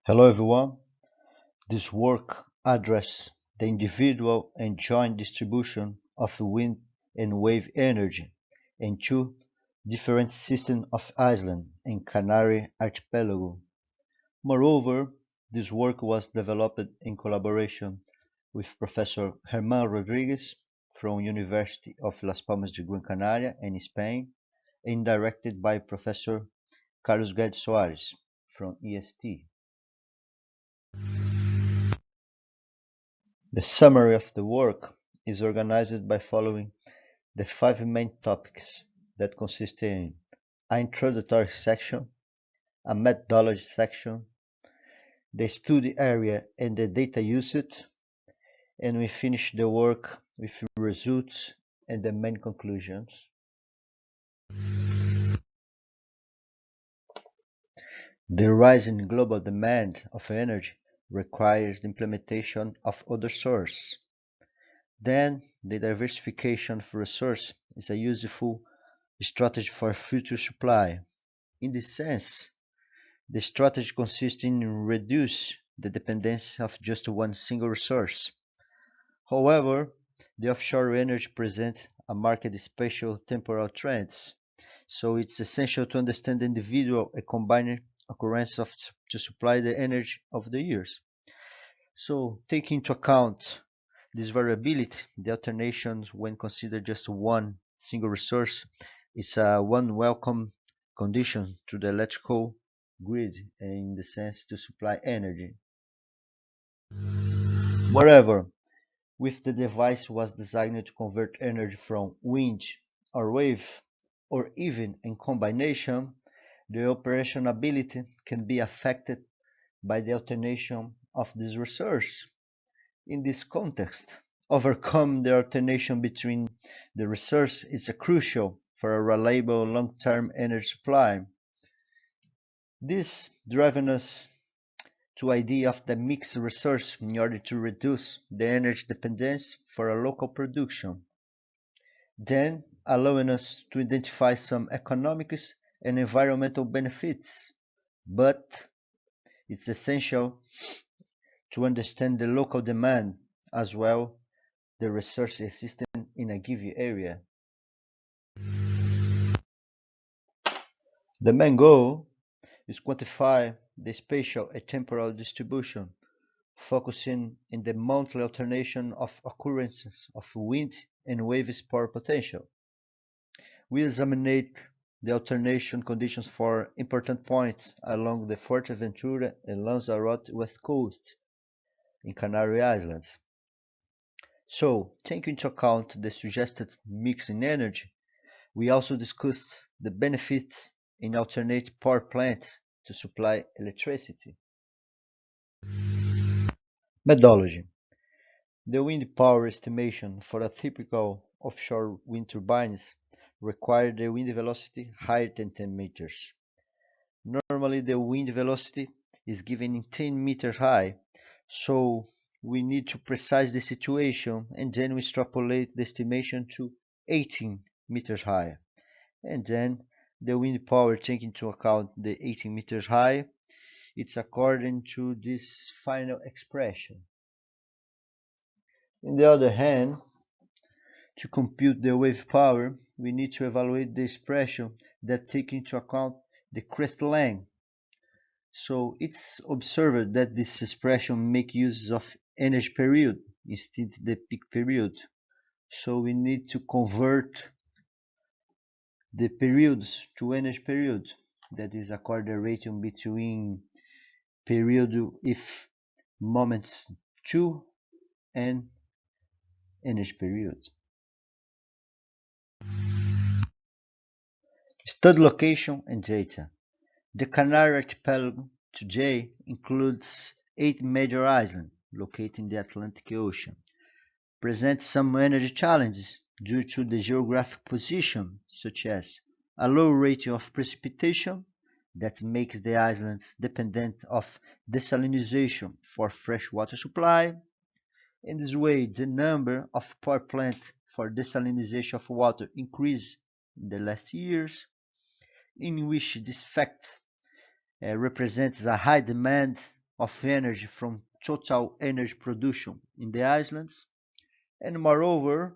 Hello everyone. This work addresses the individual and joint distribution of wind and wave energy in two different systems of islands in Canary Archipelago. Moreover, this work was developed in collaboration with Professor Germán Rodrigues from University of Las Palmas de Gran Canaria in Spain and directed by Professor Carlos Guedes Soares from EST. The summary of the work is organized by following the five main topics that consist in an introductory section, a methodology section, the study area and the data used, and we finish the work with results and the main conclusions. The rise in global demand of energy requires the implementation of other sources. Then, the diversification of resources is a useful strategy for future supply. In this sense, the strategy consists in reduce the dependence of just one single resource. However, the offshore energy presents a marked spatial temporal trends, so it's essential to understand the individual and combined occurrence to supply the energy of the years. So, taking into account this variability, the alternations when considered just one single resource is one welcome condition to the electrical grid in the sense to supply energy. Moreover, if the device was designed to convert energy from wind or wave, or even in combination, the operationability can be affected by the alternation of this resource. In this context, overcome the alternation between the resources is crucial for a reliable long-term energy supply. This driven us to idea of the mixed resource in order to reduce the energy dependence for a local production, then allowing us to identify some economic and environmental benefits. But it's essential to understand the local demand as well the resource existing in a given area. The main goal is quantify the spatial and temporal distribution, focusing in the monthly alternation of occurrences of wind and waves power potential. We examined the alternation conditions for important points along the Fuerteventura and Lanzarote west coast in Canary Islands. So, taking into account the suggested mix in energy, we also discussed the benefits in alternate power plants to supply electricity. Methodology. The wind power estimation for a typical offshore wind turbines require the wind velocity higher than 10 meters. Normally the wind velocity is given in 10 meters high, so we need to precise the situation and then we extrapolate the estimation to 18 meters high. And then the wind power taking into account the 18 meters high, it's according to this final expression. On the other hand, to compute the wave power, we need to evaluate the expression that takes into account the crest length. So it's observed that this expression makes use of energy period instead of the peak period. So we need to convert the periods to energy period. That is a coordination between period if moments 2 and energy period. Study location and data. The Canary Archipelago today includes 8 major islands located in the Atlantic Ocean. Presents some energy challenges due to the geographic position, such as a low rate of precipitation that makes the islands dependent of desalination for fresh water supply. In this way, the number of power plants for desalination of water increased in the last years, in which this fact represents a high demand of energy from total energy production in the islands, and moreover,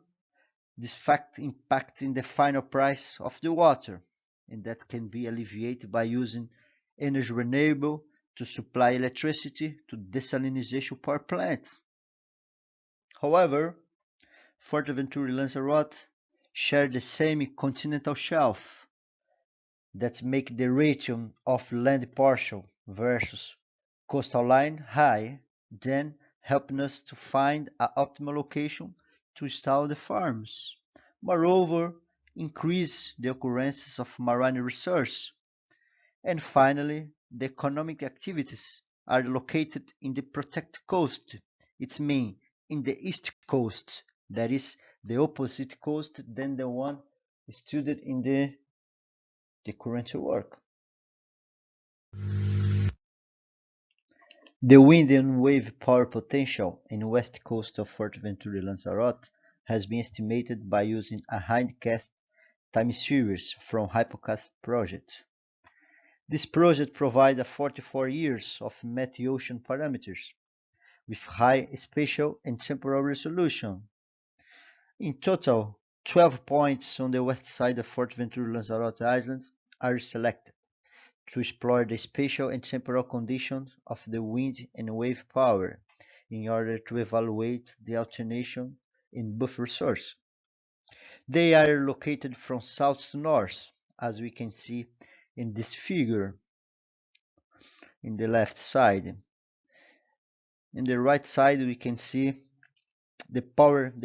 this fact impacts in the final price of the water, and that can be alleviated by using energy renewable to supply electricity to desalinization power plants. However, Fuerteventura and Lanzarote share the same continental shelf that make the ratio of land partial versus coastal line high, then helping us to find an optimal location to install the farms. Moreover, increase the occurrences of marine resource. And finally, the economic activities are located in the protected coast. It means in the east coast, that is the opposite coast than the one studied in the current work. The wind and wave power potential in the west coast of Fuerteventura and Lanzarote has been estimated by using a hindcast time series from Hypocast project. This project provides 44 years of metocean parameters with high spatial and temporal resolution. In total, 12 points on the west side of Fuerteventura and Lanzarote Islands are selected to explore the spatial and temporal conditions of the wind and wave power in order to evaluate the alternation in buffer source. They are located from south to north, as we can see in this figure in the left side. In the right side, we can see the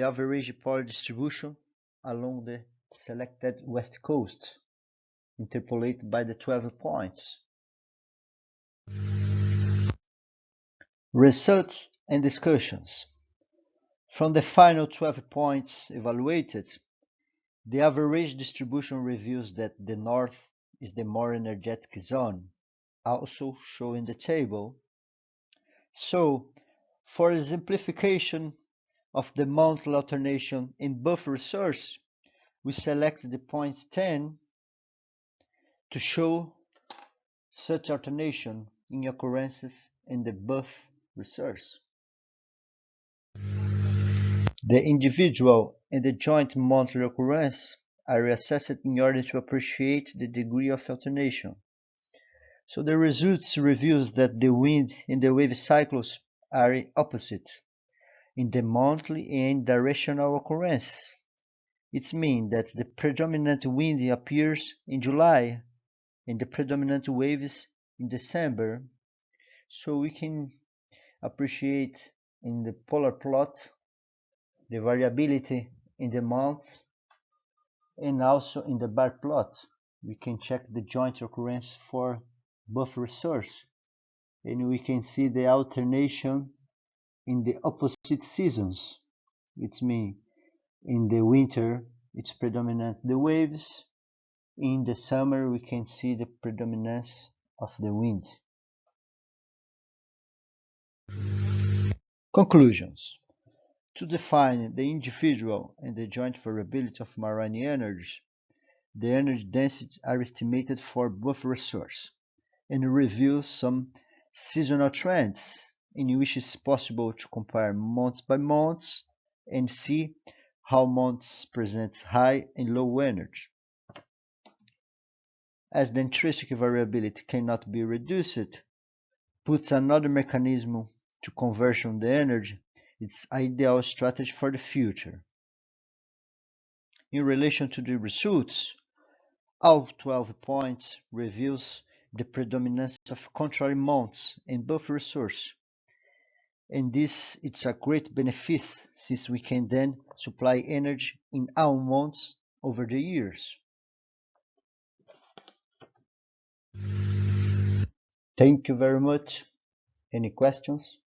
average power distribution along the selected west coast, interpolated by the 12 points. Results and discussions. From the final 12 points evaluated, the average distribution reveals that the north is the more energetic zone, also shown in the table. So, for exemplification of the monthly alternation in buffer resource, we select the point 10 to show such alternation in occurrences in the buffer resource. The individual and the joint monthly occurrence are reassessed in order to appreciate the degree of alternation. So the results reveals that the wind and the wave cycles are opposite in the monthly and directional occurrence. It means that the predominant wind appears in July and the predominant waves in December. So we can appreciate in the polar plot the variability in the months, and also in the bar plot we can check the joint occurrence for buffer source, and we can see the alternation in the opposite seasons. It means in the winter it's predominant the waves, in the summer we can see the predominance of the wind. Conclusions. To define the individual and the joint variability of marine energies, the energy densities are estimated for buffer resource and reveal some seasonal trends in which it is possible to compare months by months and see how months present high and low energy. As the intrinsic variability cannot be reduced, puts another mechanism to conversion the energy, it's ideal strategy for the future. In relation to the results, all 12 points reveals the predominance of contrary months in buffer resource, and this it's a great benefit since we can then supply energy in all months over the years. Thank you very much. Any questions?